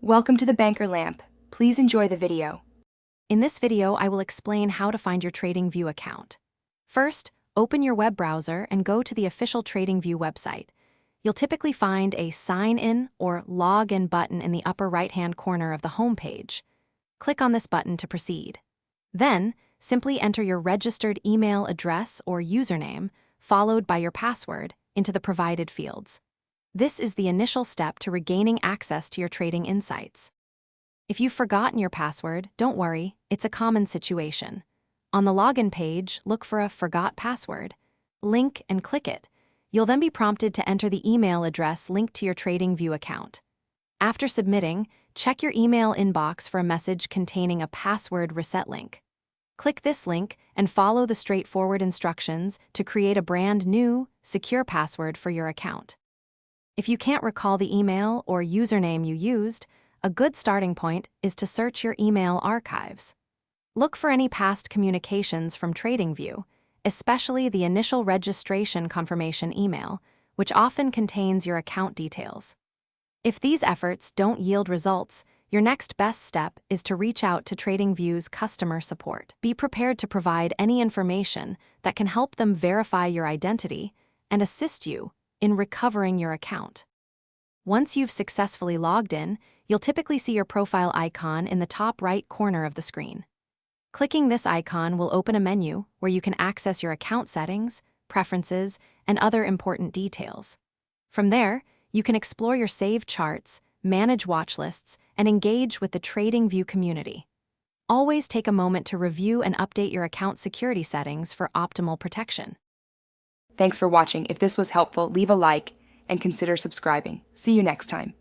Welcome to the Banker Lamp. Please enjoy the video. In this video, I will explain how to find your TradingView account. First, open your web browser and go to the official TradingView website. You'll typically find a Sign In or Log In button in the upper right-hand corner of the home page. Click on this button to proceed. Then, simply enter your registered email address or username, followed by your password, into the provided fields. This is the initial step to regaining access to your trading insights. If you've forgotten your password, don't worry, it's a common situation. On the login page, look for a Forgot Password. Link and click it. You'll then be prompted to enter the email address linked to your TradingView account. After submitting, check your email inbox for a message containing a password reset link. Click this link and follow the straightforward instructions to create a brand new, secure password for your account. If you can't recall the email or username you used, a good starting point is to search your email archives. Look for any past communications from TradingView, especially the initial registration confirmation email, which often contains your account details. If these efforts don't yield results, your next best step is to reach out to TradingView's customer support. Be prepared to provide any information that can help them verify your identity and assist you in recovering your account. Once you've successfully logged in, you'll typically see your profile icon in the top right corner of the screen. Clicking this icon will open a menu where you can access your account settings, preferences, and other important details. From there, you can explore your saved charts, manage watch lists, and engage with the TradingView community. Always take a moment to review and update your account security settings for optimal protection. Thanks for watching. If this was helpful, leave a like and consider subscribing. See you next time.